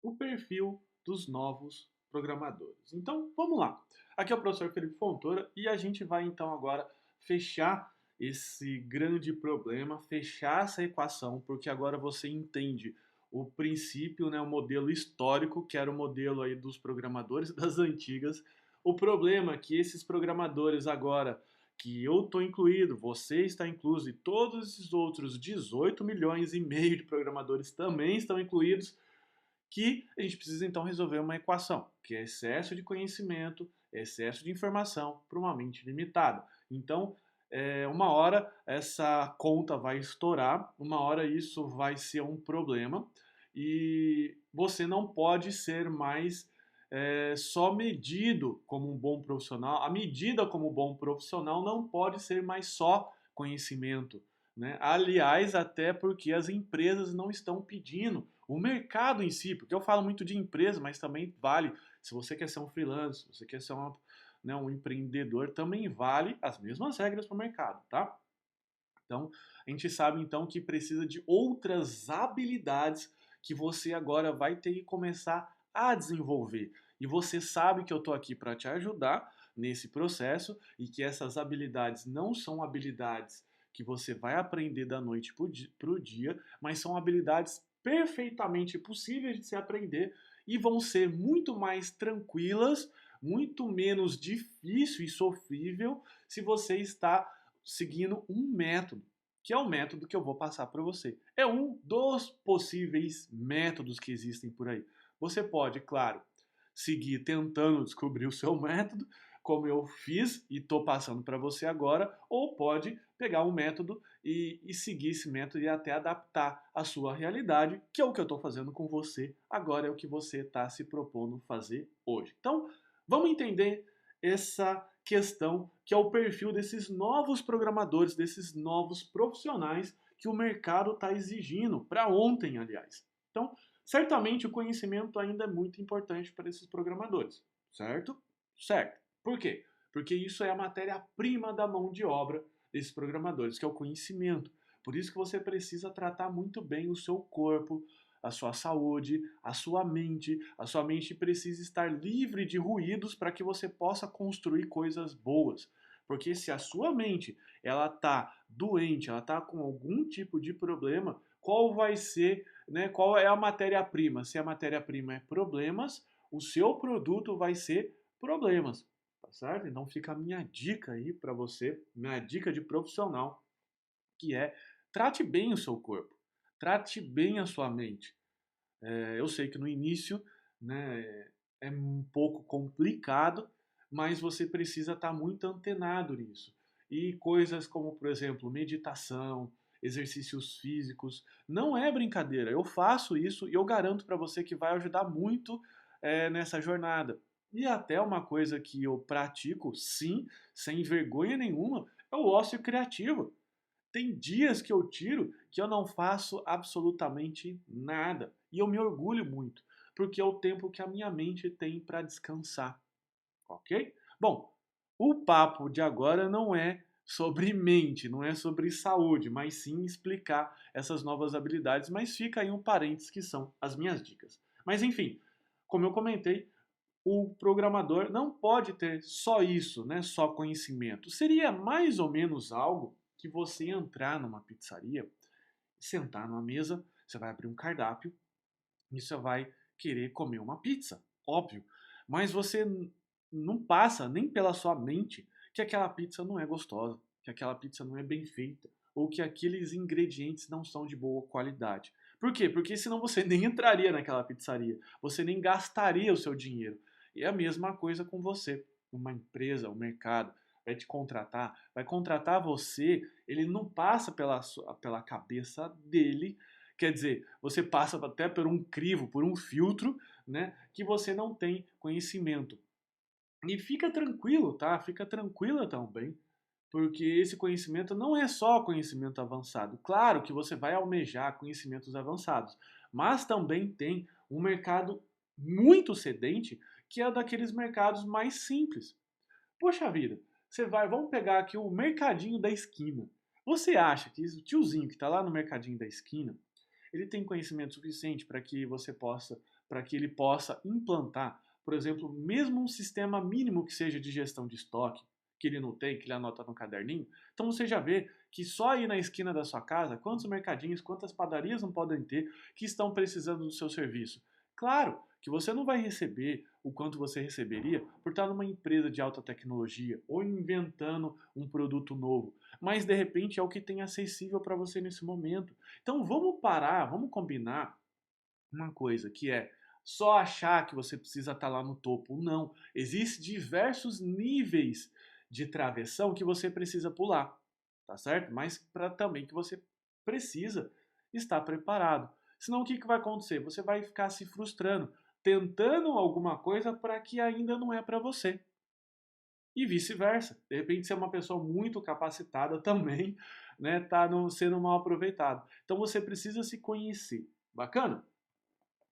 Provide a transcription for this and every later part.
o perfil dos novos programadores. Então, vamos lá. Aqui é o professor Felipe Fontoura e a gente vai então agora fechar esse grande problema, fechar essa equação, porque agora você entende o princípio, né, o modelo histórico, que era o modelo aí dos programadores das antigas. O problema é que esses programadores agora, que eu estou incluído, você está incluso e todos esses outros 18 milhões e meio de programadores também estão incluídos, que a gente precisa então resolver uma equação, que é excesso de conhecimento, excesso de informação para uma mente limitada. Então, uma hora essa conta vai estourar, uma hora isso vai ser um problema e você não pode ser mais só medido como um bom profissional. A medida como um bom profissional não pode ser mais só conhecimento, né? Aliás, até porque as empresas não estão pedindo, o mercado em si, porque eu falo muito de empresa, mas também vale, se você quer ser um freelancer, se você quer ser né, um empreendedor, também vale as mesmas regras para o mercado, tá? Então, a gente sabe então que precisa de outras habilidades que você agora vai ter que começar a desenvolver. E você sabe que eu estou aqui para te ajudar nesse processo e que essas habilidades não são habilidades que você vai aprender da noite para o dia, mas são habilidades perfeitamente possíveis de se aprender e vão ser muito mais tranquilas, muito menos difícil e sofrível se você está seguindo um método, que é o método que eu vou passar para você. É um dos possíveis métodos que existem por aí. Você pode, claro, seguir tentando descobrir o seu método, como eu fiz e estou passando para você agora, ou pode pegar um método e seguir esse método e até adaptar a sua realidade, que é o que eu estou fazendo com você agora, é o que você está se propondo fazer hoje. Então, vamos entender essa questão que é o perfil desses novos programadores, desses novos profissionais que o mercado está exigindo, para ontem, aliás. Então, certamente o conhecimento ainda é muito importante para esses programadores, certo? Certo. Por quê? Porque isso é a matéria-prima da mão de obra desses programadores, que é o conhecimento. Por isso que você precisa tratar muito bem o seu corpo, a sua saúde, a sua mente. A sua mente precisa estar livre de ruídos para que você possa construir coisas boas. Porque se a sua mente ela tá doente, ela tá com algum tipo de problema, qual vai ser, né, qual é a matéria-prima? Se a matéria-prima é problemas, o seu produto vai ser problemas, tá certo? Então fica a minha dica aí para você, minha dica de profissional, que é trate bem o seu corpo, trate bem a sua mente. Eu sei que no início, né, é um pouco complicado, mas você precisa estar muito antenado nisso. E coisas como, por exemplo, meditação, exercícios físicos, não é brincadeira. Eu faço isso e eu garanto para você que vai ajudar muito nessa jornada. E até uma coisa que eu pratico, sim, sem vergonha nenhuma, é o ócio criativo. Tem dias que eu tiro que eu não faço absolutamente nada. E eu me orgulho muito, porque é o tempo que a minha mente tem para descansar, ok? Bom, o papo de agora não é sobre mente, não é sobre saúde, mas sim explicar essas novas habilidades, mas fica aí um parênteses que são as minhas dicas. Mas enfim, como eu comentei, o programador não pode ter só isso, né? Só conhecimento. Seria mais ou menos algo que você entrar numa pizzaria, sentar numa mesa, você vai abrir um cardápio e você vai querer comer uma pizza, óbvio. Mas você não passa nem pela sua mente que aquela pizza não é gostosa, que aquela pizza não é bem feita, ou que aqueles ingredientes não são de boa qualidade. Por quê? Porque senão você nem entraria naquela pizzaria, você nem gastaria o seu dinheiro. E é a mesma coisa com você. Uma empresa, um mercado vai te contratar, vai contratar você, ele não passa pela cabeça dele. Quer dizer, você passa até por um crivo, por um filtro, né, que você não tem conhecimento. E fica tranquilo, tá? Fica tranquila também, porque esse conhecimento não é só conhecimento avançado. Claro que você vai almejar conhecimentos avançados, mas também tem um mercado muito sedente, que é daqueles mercados mais simples. Poxa vida, você vai, vamos pegar aqui o mercadinho da esquina. Você acha que o tiozinho que está lá no mercadinho da esquina, ele tem conhecimento suficiente para que você possa para que ele possa implantar, por exemplo, mesmo um sistema mínimo que seja de gestão de estoque, que ele não tem, que ele anota no caderninho. Então você já vê que só aí na esquina da sua casa, quantos mercadinhos, quantas padarias não podem ter que estão precisando do seu serviço. Claro que você não vai receber o quanto você receberia por estar numa empresa de alta tecnologia ou inventando um produto novo, mas de repente é o que tem acessível para você nesse momento. Então vamos parar, vamos combinar uma coisa que é só achar que você precisa estar lá no topo. Não, existem diversos níveis de travessão que você precisa pular, tá certo? Mas para também que você precisa estar preparado. Senão o que, que vai acontecer? Você vai ficar se frustrando, tentando alguma coisa para que ainda não é para você. E vice-versa. De repente, você é uma pessoa muito capacitada também, né, tá sendo mal aproveitado. Então você precisa se conhecer. Bacana?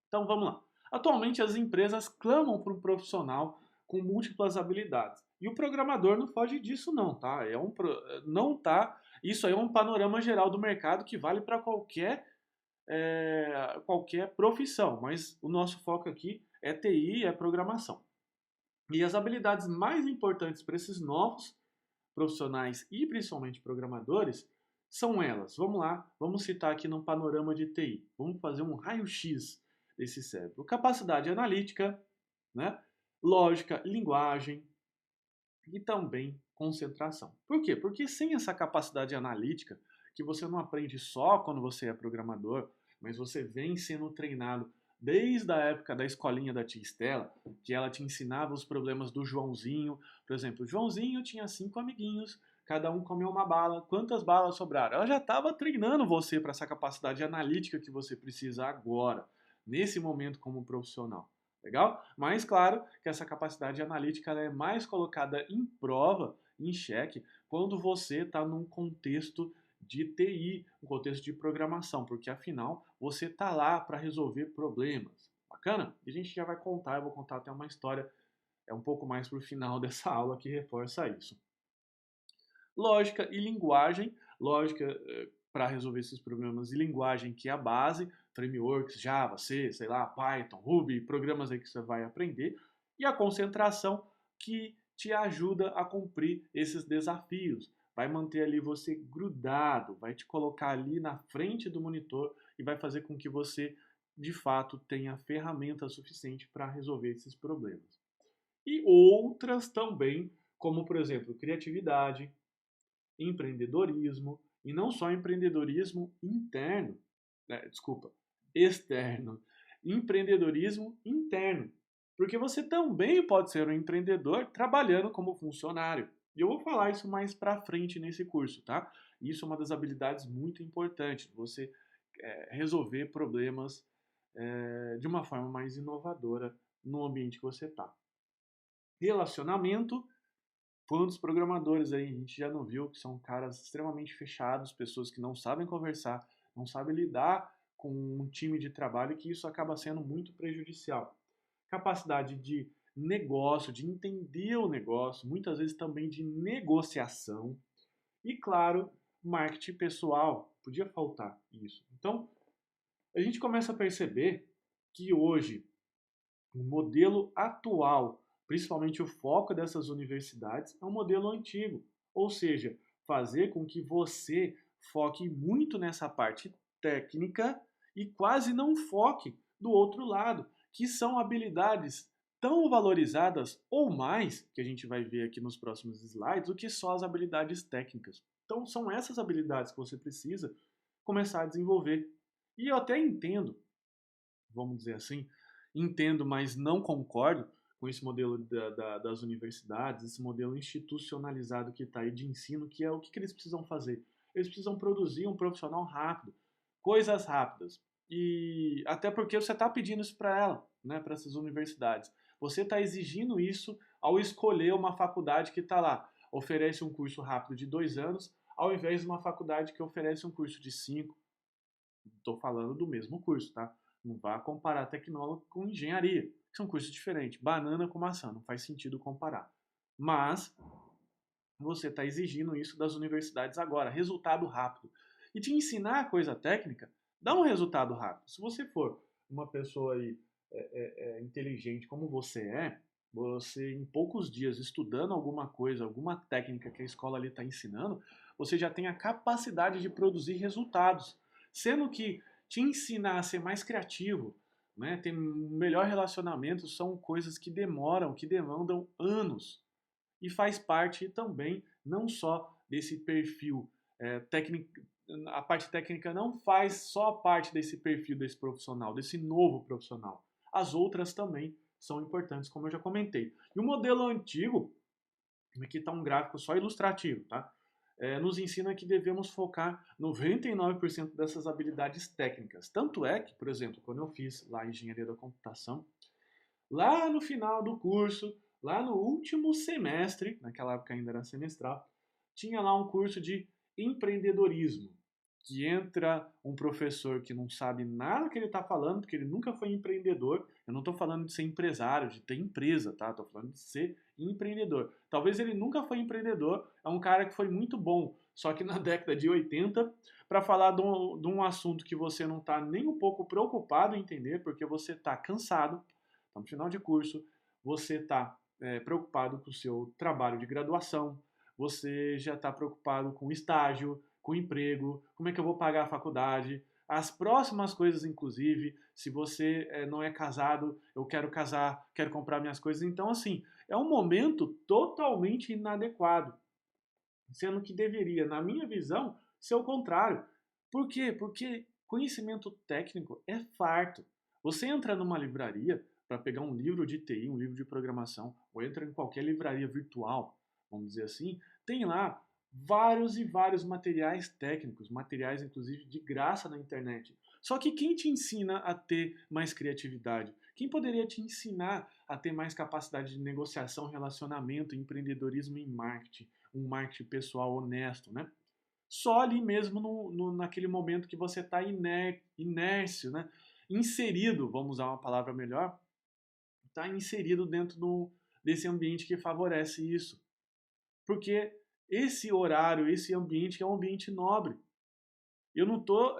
Então vamos lá. Atualmente as empresas clamam por um profissional com múltiplas habilidades. E o programador não foge disso não, tá? Não tá. Isso aí é um panorama geral do mercado que vale para qualquer profissão, mas o nosso foco aqui é TI, é programação. E as habilidades mais importantes para esses novos profissionais e principalmente programadores são elas. Vamos lá, vamos citar aqui num panorama de TI. Vamos fazer um raio-x desse cérebro. Capacidade analítica, né? Lógica, linguagem e também concentração. Por quê? Porque sem essa capacidade analítica, que você não aprende só quando você é programador, mas você vem sendo treinado desde a época da escolinha da tia Estela, que ela te ensinava os problemas do Joãozinho. Por exemplo, o Joãozinho tinha 5 amiguinhos, cada um comeu uma bala, quantas balas sobraram? Ela já estava treinando você para essa capacidade analítica que você precisa agora, nesse momento como profissional. Legal? Mas claro que essa capacidade analítica ela é mais colocada em prova, em xeque, quando você está num contexto de TI, um contexto de programação, porque afinal você está lá para resolver problemas. Bacana? E a gente já vai contar, eu vou contar até uma história um pouco mais para o final dessa aula que reforça isso. Lógica e linguagem, lógica para resolver esses problemas e linguagem que é a base, frameworks, Java, C, sei lá, Python, Ruby, programas aí que você vai aprender, e a concentração que te ajuda a cumprir esses desafios. Vai manter ali você grudado, vai te colocar ali na frente do monitor e vai fazer com que você, de fato, tenha ferramenta suficiente para resolver esses problemas. E outras também, como por exemplo, criatividade, empreendedorismo, e não só empreendedorismo interno, desculpa, externo, empreendedorismo interno. Porque você também pode ser um empreendedor trabalhando como funcionário. E eu vou falar isso mais para frente nesse curso, tá? Isso é uma das habilidades muito importantes, você resolver problemas de uma forma mais inovadora no ambiente que você está. Relacionamento. Quantos programadores aí a gente já não viu que são caras extremamente fechados, pessoas que não sabem conversar, não sabem lidar com um time de trabalho, que isso acaba sendo muito prejudicial. Capacidade de negócio, de entender o negócio, muitas vezes também de negociação e, claro, marketing pessoal. Podia faltar isso. Então, a gente começa a perceber que hoje o modelo atual, principalmente o foco dessas universidades, é um modelo antigo. Ou seja, fazer com que você foque muito nessa parte técnica e quase não foque do outro lado, que são habilidades tão valorizadas ou mais, que a gente vai ver aqui nos próximos slides, do que só as habilidades técnicas. Então, são essas habilidades que você precisa começar a desenvolver. E eu até entendo, vamos dizer assim, entendo, mas não concordo com esse modelo das universidades, esse modelo institucionalizado que está aí de ensino, que é o que eles precisam fazer. Eles precisam produzir um profissional rápido, coisas rápidas. E até porque você está pedindo isso para ela, né, para essas universidades. Você está exigindo isso ao escolher uma faculdade que está lá, oferece um curso rápido de 2 anos, ao invés de uma faculdade que oferece um curso de 5. Estou falando do mesmo curso, tá? Não vá comparar tecnólogo com engenharia, que são cursos diferentes. Banana com maçã, não faz sentido comparar. Mas você está exigindo isso das universidades agora, resultado rápido. E te ensinar coisa técnica dá um resultado rápido. Se você for uma pessoa aí inteligente como você em poucos dias estudando alguma coisa, alguma técnica que a escola ali está ensinando, você já tem a capacidade de produzir resultados. Sendo que te ensinar a ser mais criativo, né, ter um melhor relacionamento, são coisas que demoram, que demandam anos. E faz parte também não só desse perfil técnico, a parte técnica não faz só parte desse perfil desse profissional, desse novo profissional. As outras também são importantes, como eu já comentei. E o modelo antigo, aqui está um gráfico só ilustrativo, tá? Nos ensina que devemos focar 99% dessas habilidades técnicas. Tanto é que, por exemplo, quando eu fiz lá a engenharia da computação, lá no final do curso, lá no último semestre, naquela época ainda era semestral, tinha lá um curso de empreendedorismo, que entra um professor que não sabe nada que ele está falando, porque ele nunca foi empreendedor. Eu não estou falando de ser empresário, de ter empresa, tá? Estou falando de ser empreendedor. Talvez ele nunca foi empreendedor, é um cara que foi muito bom, só que na década de 80, para falar de um assunto que você não está nem um pouco preocupado em entender, porque você está cansado, está no final de curso, você está preocupado com o seu trabalho de graduação, você já está preocupado com estágio, com emprego, como é que eu vou pagar a faculdade, as próximas coisas, inclusive, se você não é casado, eu quero casar, quero comprar minhas coisas. Então, assim, é um momento totalmente inadequado, sendo que deveria, na minha visão, ser o contrário. Por quê? Porque conhecimento técnico é farto. Você entra numa livraria para pegar um livro de TI, um livro de programação, ou entra em qualquer livraria virtual, vamos dizer assim, tem lá vários e vários materiais técnicos, materiais inclusive de graça na internet. Só que quem te ensina a ter mais criatividade? Quem poderia te ensinar a ter mais capacidade de negociação, relacionamento, empreendedorismo e marketing? Um marketing pessoal honesto, né? Só ali mesmo naquele momento que você está inércio, né? Inserido, vamos usar uma palavra melhor, está inserido dentro desse ambiente que favorece isso. Porque esse horário, esse ambiente é um ambiente nobre. Eu não estou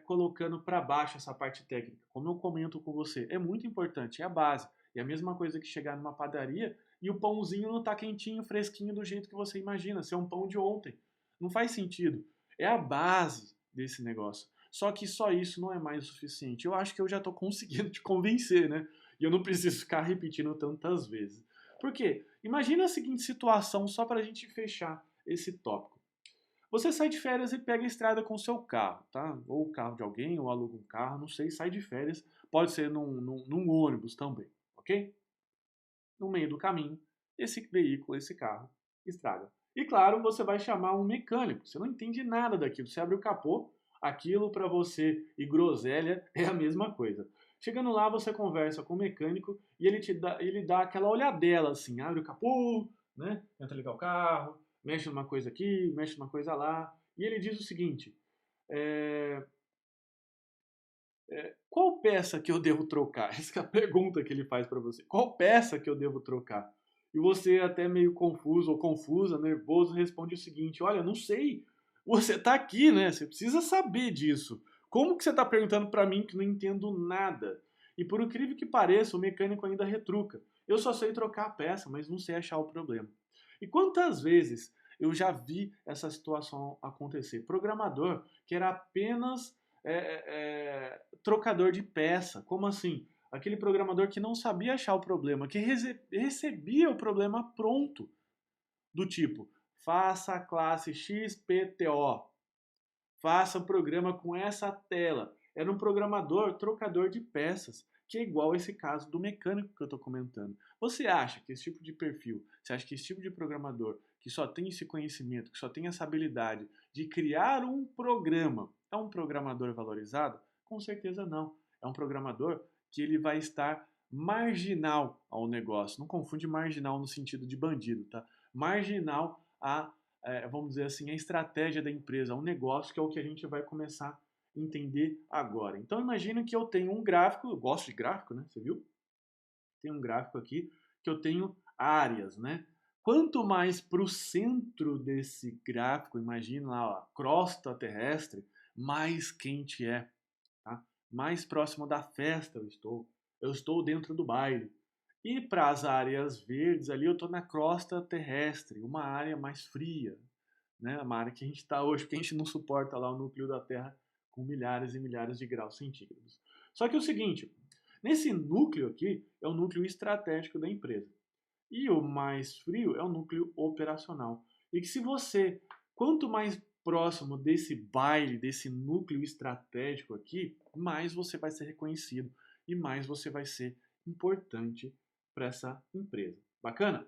colocando para baixo essa parte técnica, como eu comento com você. É muito importante, é a base. É a mesma coisa que chegar numa padaria e o pãozinho não está quentinho, fresquinho do jeito que você imagina, ser um pão de ontem. Não faz sentido. É a base desse negócio. Só que só isso não é mais o suficiente. Eu acho que eu já estou conseguindo te convencer, né? E eu não preciso ficar repetindo tantas vezes. Por quê? Imagina a seguinte situação, só para a gente fechar esse tópico. Você sai de férias e pega a estrada com o seu carro, tá? Ou o carro de alguém, ou aluga um carro, não sei, sai de férias. Pode ser num ônibus também, ok? No meio do caminho, esse veículo, esse carro, estraga. E claro, você vai chamar um mecânico. Você não entende nada daquilo. Você abre o capô, aquilo para você e groselha é a mesma coisa. Chegando lá, você conversa com o mecânico e ele dá aquela olhadela assim, abre o capô, né? Tenta ligar o carro, mexe numa coisa aqui, mexe numa coisa lá. E ele diz o seguinte: é, qual peça que eu devo trocar? Essa é a pergunta que ele faz para você. Qual peça que eu devo trocar? E você, até meio confuso ou confusa, nervoso, responde o seguinte: olha, não sei. Você está aqui, né? Você precisa saber disso. Como que você está perguntando para mim que não entendo nada? E por incrível que pareça, o mecânico ainda retruca. Eu só sei trocar a peça, mas não sei achar o problema. E quantas vezes eu já vi essa situação acontecer? Programador que era apenas trocador de peça. Como assim? Aquele programador que não sabia achar o problema, que recebia o problema pronto, do tipo, faça a classe XPTO, faça o programa com essa tela. Era um programador trocador de peças, que é igual esse caso do mecânico que eu estou comentando. Você acha que esse tipo de perfil, você acha que esse tipo de programador que só tem esse conhecimento, que só tem essa habilidade de criar um programa, é um programador valorizado? Com certeza não. É um programador que ele vai estar marginal ao negócio. Não confunde marginal no sentido de bandido, tá? Marginal a vamos dizer assim, a estratégia da empresa, um negócio, que é o que a gente vai começar a entender agora. Então imagina que eu tenho um gráfico, eu gosto de gráfico, né? Você viu? Tem um gráfico aqui que eu tenho áreas, né? Quanto mais para o centro desse gráfico, imagina lá, ó, a crosta terrestre, mais quente é, tá? Mais próximo da festa eu estou. eu estou dentro do baile. E para as áreas verdes ali, eu estou na crosta terrestre, uma área mais fria, né? Uma área que a gente está hoje, porque a gente não suporta lá o núcleo da Terra com milhares e milhares de graus centígrados. Só que é o seguinte, nesse núcleo aqui é o núcleo estratégico da empresa. E o mais frio é o núcleo operacional. E que se você, quanto mais próximo desse baile, desse núcleo estratégico aqui, mais você vai ser reconhecido e mais você vai ser importante para essa empresa. Bacana?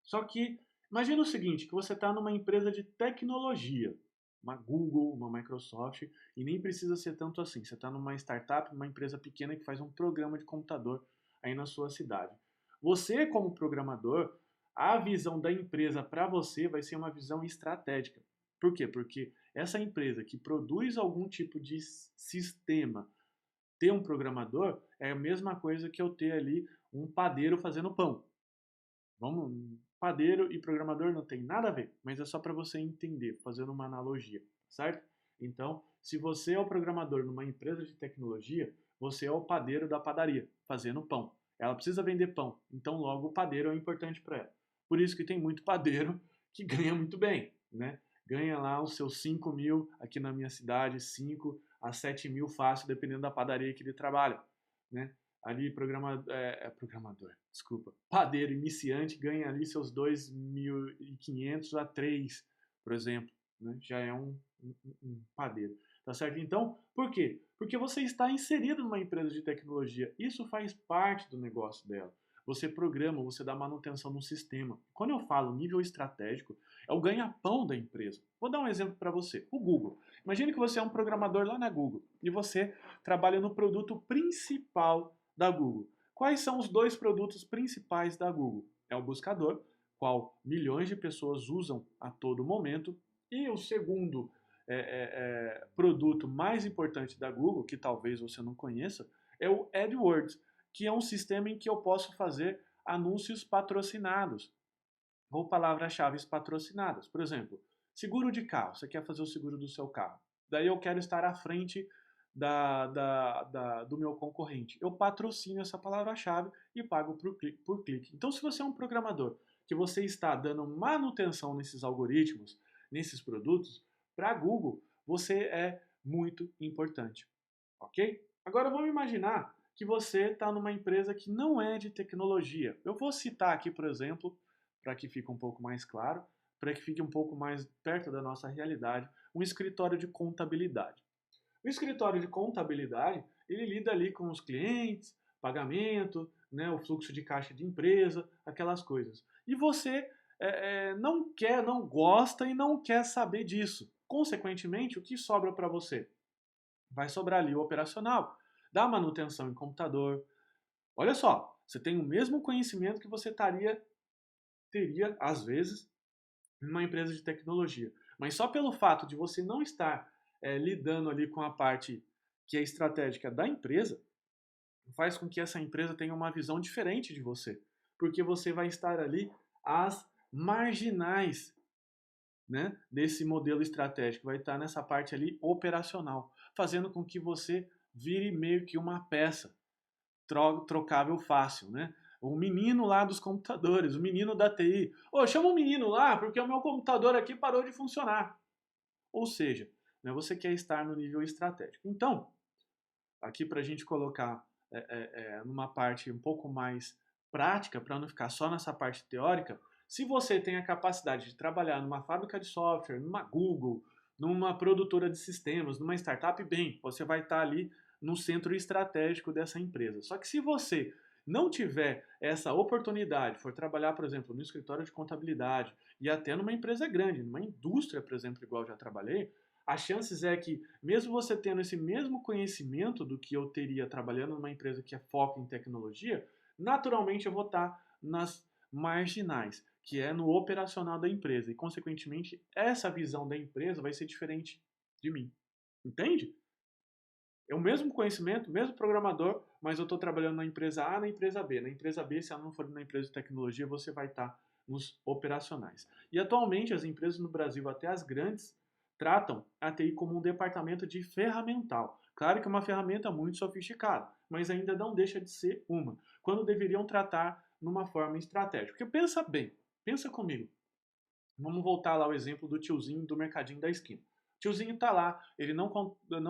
Só que imagina o seguinte, que você está numa empresa de tecnologia, uma Google, uma Microsoft, e nem precisa ser tanto assim. Você está numa startup, numa empresa pequena que faz um programa de computador aí na sua cidade. Você, como programador, a visão da empresa para você vai ser uma visão estratégica. Por quê? Porque essa empresa que produz algum tipo de sistema, ter um programador, é a mesma coisa que eu ter ali um padeiro fazendo pão. Vamos, padeiro e programador não tem nada a ver, mas é só para você entender, fazendo uma analogia, certo? Então, se você é o programador numa empresa de tecnologia, você é o padeiro da padaria, fazendo pão. Ela precisa vender pão, então logo o padeiro é importante para ela. Por isso que tem muito padeiro que ganha muito bem, né? Ganha lá os seus 5 mil, aqui na minha cidade, 5 a 7 mil fácil, dependendo da padaria que ele trabalha, né? Ali programador, desculpa, padeiro iniciante ganha ali seus 2.500 a 3, por exemplo, né? Já é um padeiro, tá certo? Então, por quê? Porque você está inserido numa empresa de tecnologia, isso faz parte do negócio dela. Você programa, você dá manutenção no sistema. Quando eu falo nível estratégico, é o ganha-pão da empresa. Vou dar um exemplo para você. O Google. Imagine que você é um programador lá na Google e você trabalha no produto principal da Google. Quais são os dois produtos principais da Google? É o buscador, qual milhões de pessoas usam a todo momento, e o segundo produto mais importante da Google, que talvez você não conheça, é o AdWords, que é um sistema em que eu posso fazer anúncios patrocinados ou palavras-chave patrocinadas. Por exemplo, seguro de carro, você quer fazer o seguro do seu carro. Daí eu quero estar à frente do meu concorrente. Eu patrocino essa palavra-chave e pago por clique. Então, se você é um programador que você está dando manutenção nesses algoritmos, nesses produtos, para a Google, você é muito importante. Ok? Agora vamos imaginar que você está numa empresa que não é de tecnologia. Eu vou citar aqui, por exemplo, para que fique um pouco mais claro, para que fique um pouco mais perto da nossa realidade, um escritório de contabilidade. O escritório de contabilidade, ele lida ali com os clientes, pagamento, né, o fluxo de caixa de empresa, aquelas coisas. E você não quer, não gosta e não quer saber disso. Consequentemente, o que sobra para você? Vai sobrar ali o operacional, da manutenção em computador. Olha só, você tem o mesmo conhecimento que você teria, às vezes, numa empresa de tecnologia. Mas só pelo fato de você não estar lidando ali com a parte que é estratégica da empresa, faz com que essa empresa tenha uma visão diferente de você. Porque você vai estar ali às marginais, né, desse modelo estratégico, vai estar nessa parte ali operacional, fazendo com que você vire meio que uma peça trocável fácil, né? O menino lá dos computadores, o menino da TI. Ô, chama o menino lá porque o meu computador aqui parou de funcionar. Ou seja, né, você quer estar no nível estratégico. Então, aqui para a gente colocar numa parte um pouco mais prática, para não ficar só nessa parte teórica, se você tem a capacidade de trabalhar numa fábrica de software, numa Google, numa produtora de sistemas, numa startup, bem, você vai estar ali no centro estratégico dessa empresa. Só que se você não tiver essa oportunidade, for trabalhar, por exemplo, no escritório de contabilidade e até numa empresa grande, numa indústria, por exemplo, igual eu já trabalhei, as chances é que, mesmo você tendo esse mesmo conhecimento do que eu teria trabalhando numa empresa que é foco em tecnologia, naturalmente eu vou estar nas marginais, que é no operacional da empresa. E, consequentemente, essa visão da empresa vai ser diferente de mim. Entende? É o mesmo conhecimento, o mesmo programador, mas eu estou trabalhando na empresa A, na empresa B. Na empresa B, se ela não for na empresa de tecnologia, você vai estar nos operacionais. E atualmente as empresas no Brasil, até as grandes, tratam a TI como um departamento de ferramental. Claro que é uma ferramenta muito sofisticada, mas ainda não deixa de ser uma, quando deveriam tratar numa forma estratégica. Porque pensa bem, pensa comigo. Vamos voltar lá ao exemplo do tiozinho do mercadinho da esquina. O tiozinho está lá, ele não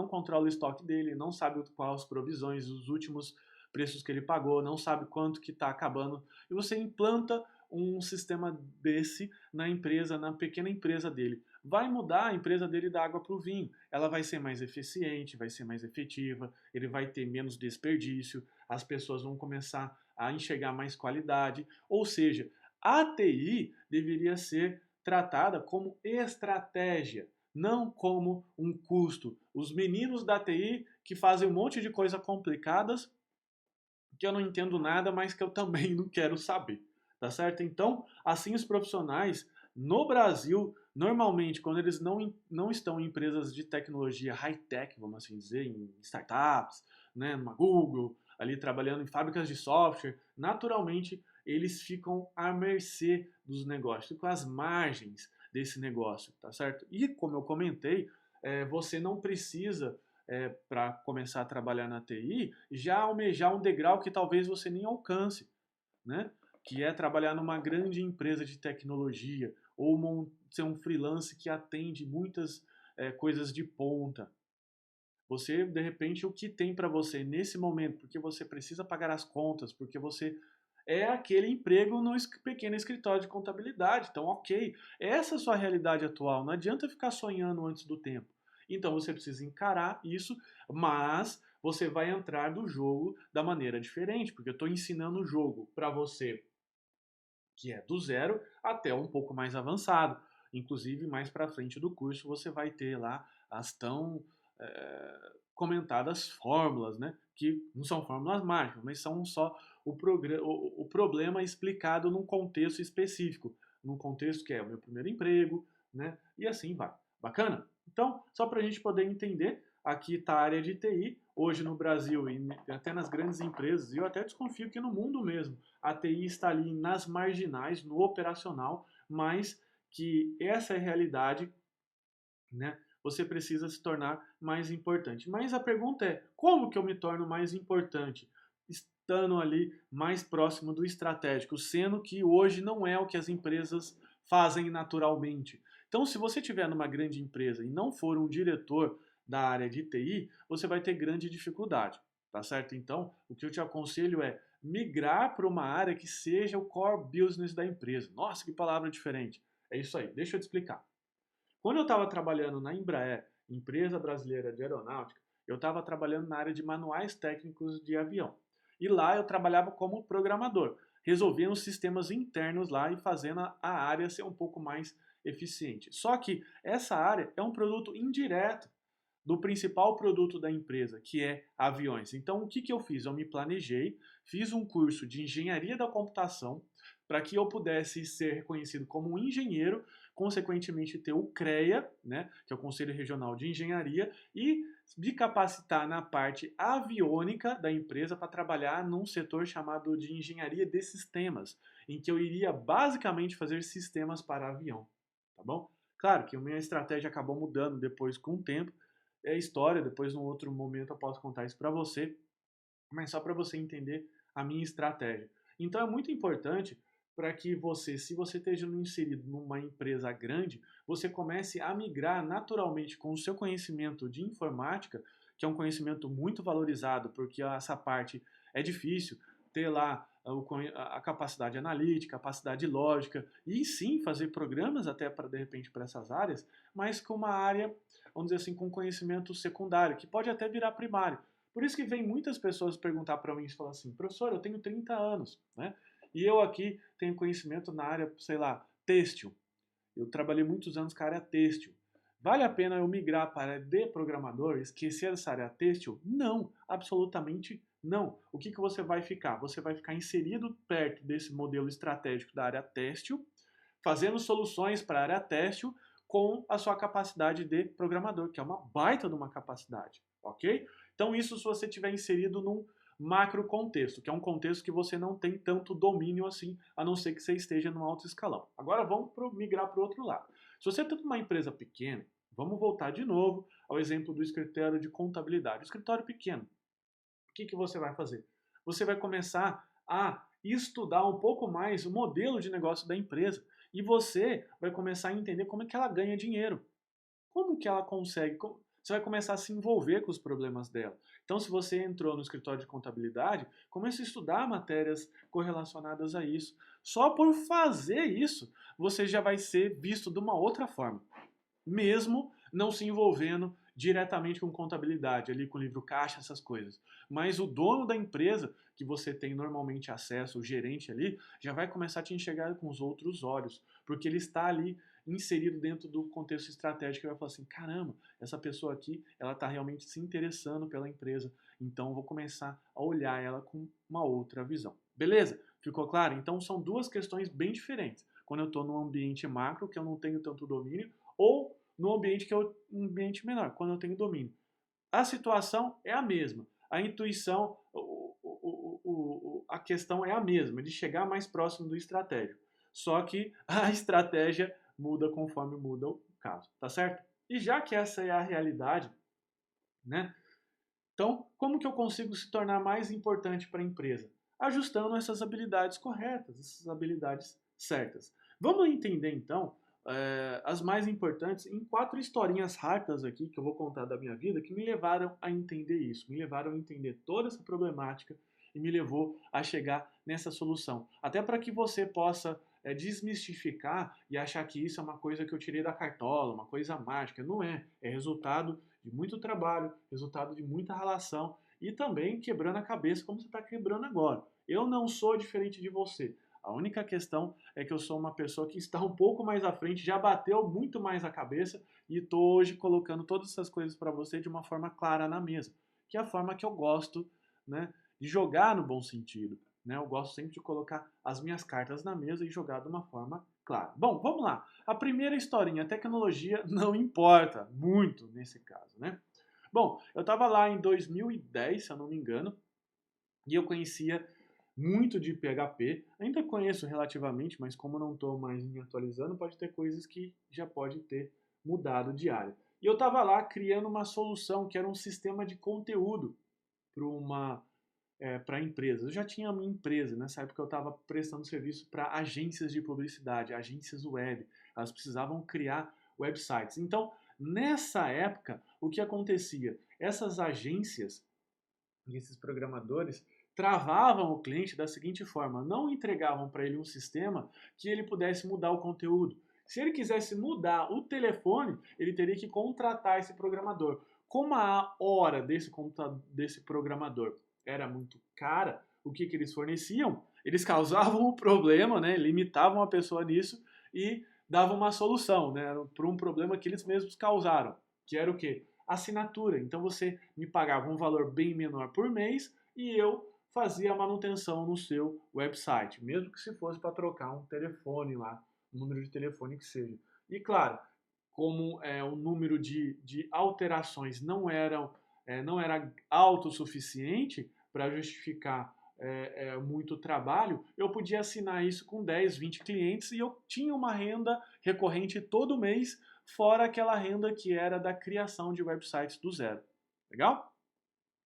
controla o estoque dele, não sabe quais as provisões, os últimos preços que ele pagou, não sabe quanto que está acabando. E você implanta um sistema desse na empresa, na pequena empresa dele. Vai mudar a empresa dele da água para o vinho. Ela vai ser mais eficiente, vai ser mais efetiva, ele vai ter menos desperdício, as pessoas vão começar a enxergar mais qualidade. Ou seja, a TI deveria ser tratada como estratégia, não como um custo. Os meninos da TI que fazem um monte de coisas complicadas que eu não entendo nada, mas que eu também não quero saber, tá certo? Então, assim os profissionais no Brasil, normalmente, quando eles não estão em empresas de tecnologia high-tech, vamos assim dizer, em startups, né, numa Google, ali trabalhando em fábricas de software, naturalmente eles ficam à mercê dos negócios, ficam às margens desse negócio, tá certo? E como eu comentei, você não precisa, para começar a trabalhar na TI, já almejar um degrau que talvez você nem alcance, né? Que é trabalhar numa grande empresa de tecnologia ou ser um freelance que atende muitas coisas de ponta. Você, de repente, o que tem para você nesse momento, porque você precisa pagar as contas, porque você é aquele emprego no pequeno escritório de contabilidade. Então, ok, essa é a sua realidade atual. Não adianta ficar sonhando antes do tempo. Então, você precisa encarar isso, mas você vai entrar do jogo da maneira diferente, porque eu estou ensinando o jogo para você que é do zero até um pouco mais avançado. Inclusive, mais para frente do curso, você vai ter lá as tão comentadas fórmulas, né? Que não são fórmulas mágicas, mas são só o problema explicado num contexto específico, num contexto que é o meu primeiro emprego, né? E assim vai. Bacana? Então, só para a gente poder entender, aqui está a área de TI, hoje no Brasil e até nas grandes empresas, e eu até desconfio que no mundo mesmo, a TI está ali nas marginais, no operacional, mas que essa é a realidade, né? Você precisa se tornar mais importante. Mas a pergunta é, como que eu me torno mais importante? Estando ali mais próximo do estratégico, sendo que hoje não é o que as empresas fazem naturalmente. Então, se você estiver numa grande empresa e não for um diretor da área de TI, você vai ter grande dificuldade, tá certo? Então, o que eu te aconselho é migrar para uma área que seja o core business da empresa. Nossa, que palavra diferente. É isso aí, deixa eu te explicar. Quando eu estava trabalhando na Embraer, empresa brasileira de aeronáutica, eu estava trabalhando na área de manuais técnicos de avião. E lá eu trabalhava como programador, resolvendo os sistemas internos lá e fazendo a área ser um pouco mais eficiente. Só que essa área é um produto indireto do principal produto da empresa, que é aviões. Então, o que, que eu fiz? Eu me planejei, fiz um curso de engenharia da computação para que eu pudesse ser reconhecido como um engenheiro, consequentemente ter o CREA, né, que é o Conselho Regional de Engenharia, e me capacitar na parte aviônica da empresa para trabalhar num setor chamado de engenharia de sistemas, em que eu iria basicamente fazer sistemas para avião, tá bom? Claro que a minha estratégia acabou mudando depois com o tempo, é história, depois num outro momento eu posso contar isso para você, mas só para você entender a minha estratégia. Então é muito importante para que você, se você esteja inserido numa empresa grande, você comece a migrar naturalmente com o seu conhecimento de informática, que é um conhecimento muito valorizado, porque essa parte é difícil, ter lá a capacidade analítica, capacidade lógica, e sim fazer programas até para de repente para essas áreas, mas com uma área, vamos dizer assim, com conhecimento secundário, que pode até virar primário. Por isso que vem muitas pessoas perguntar para mim e falar assim, professor, eu tenho 30 anos, né? E eu aqui tenho conhecimento na área, sei lá, têxtil. Eu trabalhei muitos anos com a área têxtil. Vale a pena eu migrar para a área de programador, esquecer essa área têxtil? Não, absolutamente não. O que, que você vai ficar? Você vai ficar inserido perto desse modelo estratégico da área têxtil, fazendo soluções para a área têxtil com a sua capacidade de programador, que é uma baita de uma capacidade, ok? Então isso se você tiver inserido num macro contexto, que é um contexto que você não tem tanto domínio assim, a não ser que você esteja no alto escalão. Agora vamos migrar para o outro lado. Se você tem uma empresa pequena, vamos voltar de novo ao exemplo do escritório de contabilidade. O escritório pequeno, o que você vai fazer? Você vai começar a estudar um pouco mais o modelo de negócio da empresa e você vai começar a entender como é que ela ganha dinheiro. Como que ela consegue? Você vai começar a se envolver com os problemas dela. Então, se você entrou no escritório de contabilidade, comece a estudar matérias correlacionadas a isso. Só por fazer isso, você já vai ser visto de uma outra forma, mesmo não se envolvendo diretamente com contabilidade, ali com livro caixa, essas coisas. Mas o dono da empresa, que você tem normalmente acesso, o gerente ali, já vai começar a te enxergar com os outros olhos, porque ele está ali inserido dentro do contexto estratégico e vai falar assim, caramba, essa pessoa aqui, ela está realmente se interessando pela empresa, então eu vou começar a olhar ela com uma outra visão. Beleza? Ficou claro? Então são duas questões bem diferentes. Quando eu estou num ambiente macro, que eu não tenho tanto domínio, ou no ambiente que é um ambiente menor, quando eu tenho domínio. A situação é a mesma. A intuição, a questão é a mesma, de chegar mais próximo do estratégico. Só que a estratégia muda conforme muda o caso, tá certo? E já que essa é a realidade, né? Então, como que eu consigo se tornar mais importante para a empresa? Ajustando essas habilidades corretas, essas habilidades certas. Vamos entender então as mais importantes em 4 historinhas rápidas aqui que eu vou contar da minha vida que me levaram a entender isso, me levaram a entender toda essa problemática e me levou a chegar nessa solução. Até para que você possa desmistificar e achar que isso é uma coisa que eu tirei da cartola, uma coisa mágica. Não é. É resultado de muito trabalho, resultado de muita relação e também quebrando a cabeça como você está quebrando agora. Eu não sou diferente de você. A única questão é que eu sou uma pessoa que está um pouco mais à frente, já bateu muito mais a cabeça e estou hoje colocando todas essas coisas para você de uma forma clara na mesa, que é a forma que eu gosto, né, de jogar no bom sentido. Né? Eu gosto sempre de colocar as minhas cartas na mesa e jogar de uma forma clara. Bom, vamos lá. A primeira historinha, a tecnologia não importa muito nesse caso, né? Bom, eu estava lá em 2010, se eu não me engano, e eu conhecia muito de PHP. Ainda conheço relativamente, mas como não estou mais me atualizando, pode ter coisas que já pode ter mudado de área. E eu estava lá criando uma solução que era um sistema de conteúdo para empresas. Eu já tinha a minha empresa, nessa época eu estava prestando serviço para agências de publicidade, agências web. Elas precisavam criar websites. Então, nessa época, o que acontecia? Essas agências e esses programadores travavam o cliente da seguinte forma: não entregavam para ele um sistema que ele pudesse mudar o conteúdo. Se ele quisesse mudar o telefone, ele teria que contratar esse programador. Como a hora desse programador era muito cara, o que eles forneciam? Eles causavam um problema, né? Limitavam a pessoa nisso e davam uma solução, né? Para um problema que eles mesmos causaram, que era o quê? Assinatura. Então você me pagava um valor bem menor por mês e eu fazia a manutenção no seu website, mesmo que se fosse para trocar um telefone lá, um número de telefone que seja. E claro, como o número de alterações não era autossuficiente para justificar muito trabalho, eu podia assinar isso com 10, 20 clientes e eu tinha uma renda recorrente todo mês, fora aquela renda que era da criação de websites do zero. Legal?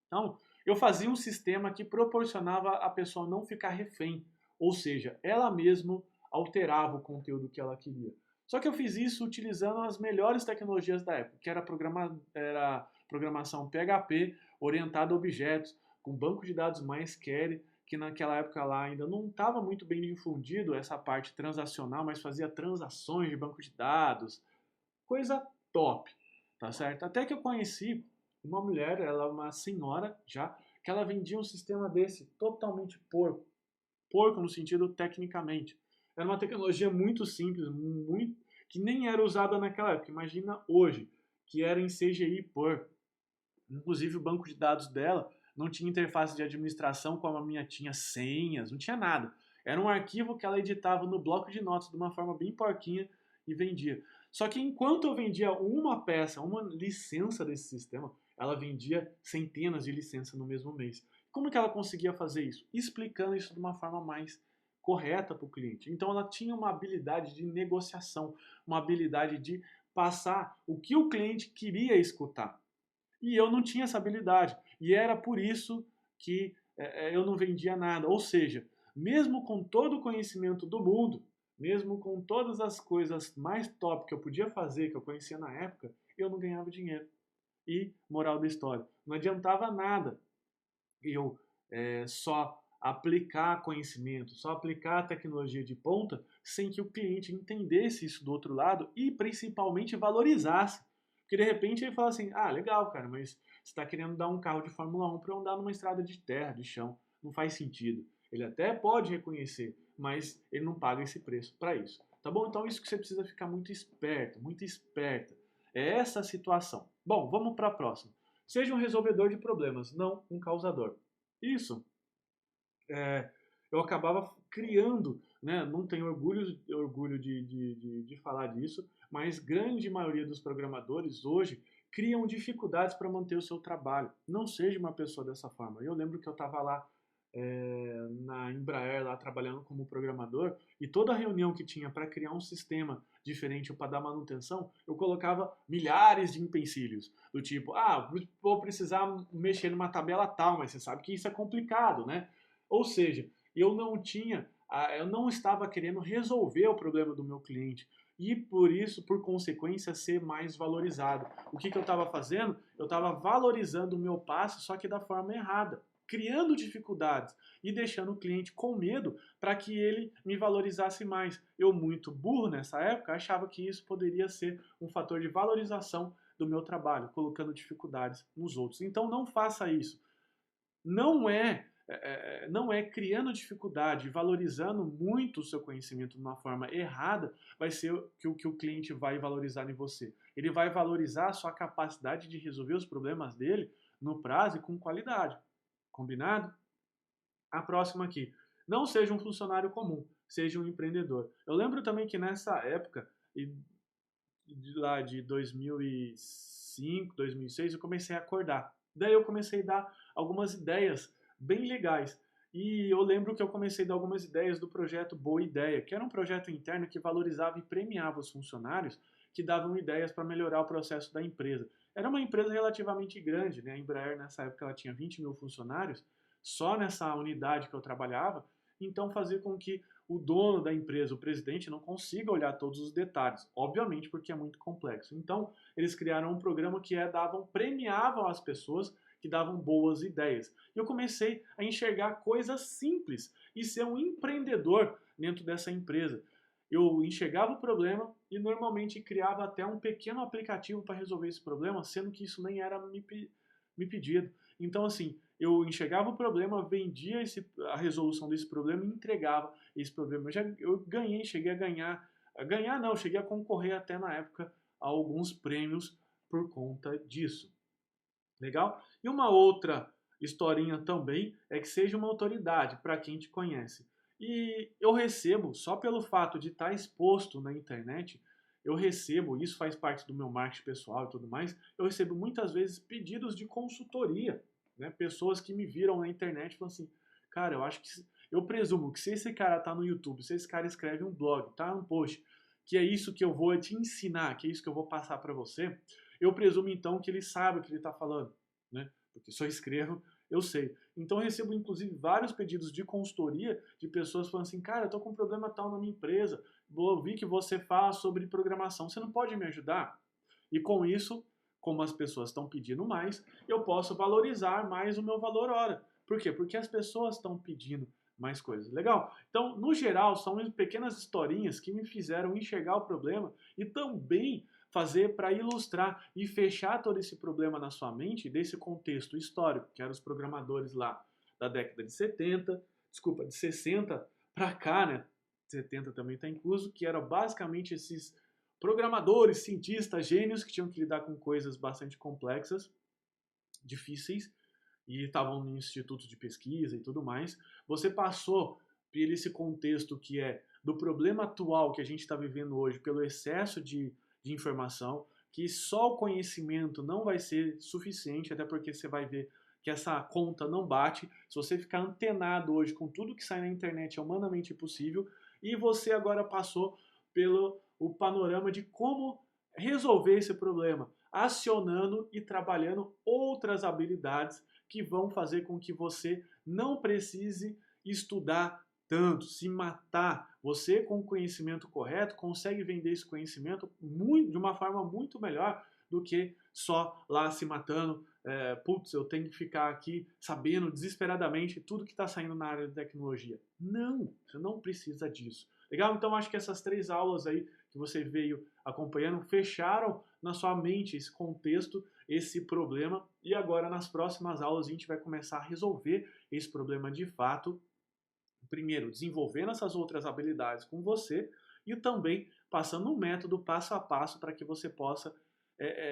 Então, eu fazia um sistema que proporcionava a pessoa não ficar refém, ou seja, ela mesma alterava o conteúdo que ela queria. Só que eu fiz isso utilizando as melhores tecnologias da época, que era programação PHP orientada a objetos, com banco de dados MySQL, que naquela época lá ainda não estava muito bem difundido essa parte transacional, mas fazia transações de banco de dados, coisa top, tá certo? Até que eu conheci uma mulher, ela é uma senhora já, que ela vendia um sistema desse totalmente porco. Porco no sentido tecnicamente. Era uma tecnologia muito simples, muito, que nem era usada naquela época. Imagina hoje, que era em CGI por. Inclusive o banco de dados dela não tinha interface de administração como a minha tinha senhas, não tinha nada. Era um arquivo que ela editava no bloco de notas de uma forma bem porquinha e vendia. Só que enquanto eu vendia uma peça, uma licença desse sistema, ela vendia centenas de licenças no mesmo mês. Como que ela conseguia fazer isso? Explicando isso de uma forma mais correta para o cliente. Então ela tinha uma habilidade de negociação, uma habilidade de passar o que o cliente queria escutar. E eu não tinha essa habilidade. E era por isso que eu não vendia nada. Ou seja, mesmo com todo o conhecimento do mundo, mesmo com todas as coisas mais top que eu podia fazer, que eu conhecia na época, eu não ganhava dinheiro. E, moral da história, não adiantava nada eu só aplicar conhecimento, só aplicar tecnologia de ponta, sem que o cliente entendesse isso do outro lado e principalmente valorizasse. Porque de repente ele fala assim, ah, legal, cara, mas você está querendo dar um carro de Fórmula 1 para eu andar numa estrada de terra, de chão. Não faz sentido. Ele até pode reconhecer, mas ele não paga esse preço para isso. Tá bom? Então isso que você precisa ficar muito esperto, muito esperta. É essa a situação. Bom, vamos para a próxima. Seja um resolvedor de problemas, não um causador. Isso eu acabava criando, né? Não tenho orgulho de falar disso, mas grande maioria dos programadores hoje criam dificuldades para manter o seu trabalho. Não seja uma pessoa dessa forma. Eu lembro que eu estava lá na Embraer, lá trabalhando como programador, e toda reunião que tinha para criar um sistema diferente ou para dar manutenção, eu colocava milhares de empecilhos, do tipo, ah, vou precisar mexer numa tabela tal, mas você sabe que isso é complicado, né? Ou seja, eu não estava querendo resolver o problema do meu cliente e por isso, por consequência, ser mais valorizado. O que eu estava fazendo? Eu estava valorizando o meu passo, só que da forma errada, criando dificuldades e deixando o cliente com medo para que ele me valorizasse mais. Eu, muito burro nessa época, achava que isso poderia ser um fator de valorização do meu trabalho, colocando dificuldades nos outros. Então não faça isso. Não é criando dificuldade, valorizando muito o seu conhecimento de uma forma errada, vai ser o que o cliente vai valorizar em você. Ele vai valorizar a sua capacidade de resolver os problemas dele no prazo e com qualidade. Combinado? A próxima aqui. Não seja um funcionário comum, seja um empreendedor. Eu lembro também que nessa época, lá de 2005, 2006, eu comecei a acordar. Daí eu comecei a dar algumas ideias bem legais. E eu lembro que eu comecei a dar algumas ideias do projeto Boa Ideia, que era um projeto interno que valorizava e premiava os funcionários que davam ideias para melhorar o processo da empresa. Era uma empresa relativamente grande, né? A Embraer nessa época ela tinha 20 mil funcionários, só nessa unidade que eu trabalhava, então fazia com que o dono da empresa, o presidente, não consiga olhar todos os detalhes, obviamente porque é muito complexo. Então, eles criaram um programa que premiavam as pessoas que davam boas ideias. E eu comecei a enxergar coisas simples e ser um empreendedor dentro dessa empresa. Eu enxergava o problema e normalmente criava até um pequeno aplicativo para resolver esse problema, sendo que isso nem era me pedido. Então, assim, eu enxergava o problema, vendia a resolução desse problema e entregava esse problema. Eu ganhei, cheguei cheguei a concorrer até na época a alguns prêmios por conta disso. Legal? E uma outra historinha também é que seja uma autoridade para quem te conhece. E eu recebo, só pelo fato de estar exposto na internet, eu recebo, isso faz parte do meu marketing pessoal e tudo mais, eu recebo muitas vezes pedidos de consultoria, né? Pessoas que me viram na internet falam assim, cara, eu presumo que se esse cara tá no YouTube, se esse cara escreve um blog, tá um post, que é isso que eu vou te ensinar, que é isso que eu vou passar para você, eu presumo então que ele sabe o que ele está falando, né? Porque se eu escrevo, eu sei. Então eu recebo inclusive vários pedidos de consultoria de pessoas falando assim, cara, eu tô com um problema tal na minha empresa, vi que você fala sobre programação, você não pode me ajudar? E com isso, como as pessoas estão pedindo mais, eu posso valorizar mais o meu valor hora. Por quê? Porque as pessoas estão pedindo mais coisas. Legal? Então, no geral, são pequenas historinhas que me fizeram enxergar o problema e também fazer para ilustrar e fechar todo esse problema na sua mente desse contexto histórico, que eram os programadores lá da década de 70, desculpa, de 60 para cá, né? 70 também está incluso, que eram basicamente esses programadores, cientistas, gênios que tinham que lidar com coisas bastante complexas, difíceis, e estavam em institutos de pesquisa e tudo mais. Você passou por esse contexto que é do problema atual que a gente está vivendo hoje, pelo excesso de informação, que só o conhecimento não vai ser suficiente, até porque você vai ver que essa conta não bate. Se você ficar antenado hoje com tudo que sai na internet é humanamente impossível, e você agora passou pelo o panorama de como resolver esse problema, acionando e trabalhando outras habilidades que vão fazer com que você não precise estudar tanto, se matar. Você, com o conhecimento correto, consegue vender esse conhecimento de uma forma muito melhor do que só lá se matando. Putz, eu tenho que ficar aqui sabendo desesperadamente tudo que está saindo na área de tecnologia. Não, você não precisa disso. Legal? Então acho que essas 3 aulas aí que você veio acompanhando fecharam na sua mente esse contexto, esse problema, e agora nas próximas aulas a gente vai começar a resolver esse problema de fato. Primeiro, desenvolvendo essas outras habilidades com você e também passando um método passo a passo para que você possa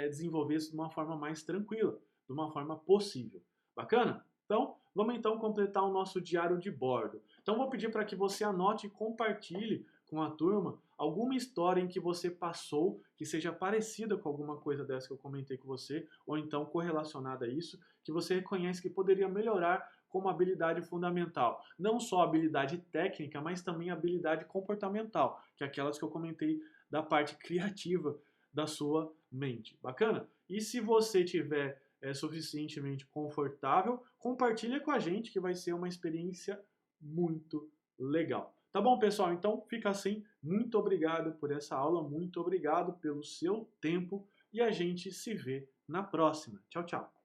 desenvolver isso de uma forma mais tranquila, de uma forma possível. Bacana? Então, vamos então completar o nosso diário de bordo. Então, vou pedir para que você anote e compartilhe com a turma alguma história em que você passou que seja parecida com alguma coisa dessa que eu comentei com você, ou então correlacionada a isso, que você reconhece que poderia melhorar como habilidade fundamental. Não só habilidade técnica, mas também habilidade comportamental, que é aquelas que eu comentei da parte criativa da sua mente. Bacana? E se você tiver suficientemente confortável, compartilha com a gente que vai ser uma experiência muito legal. Tá bom, pessoal? Então fica assim. Muito obrigado por essa aula, muito obrigado pelo seu tempo e a gente se vê na próxima. Tchau, tchau.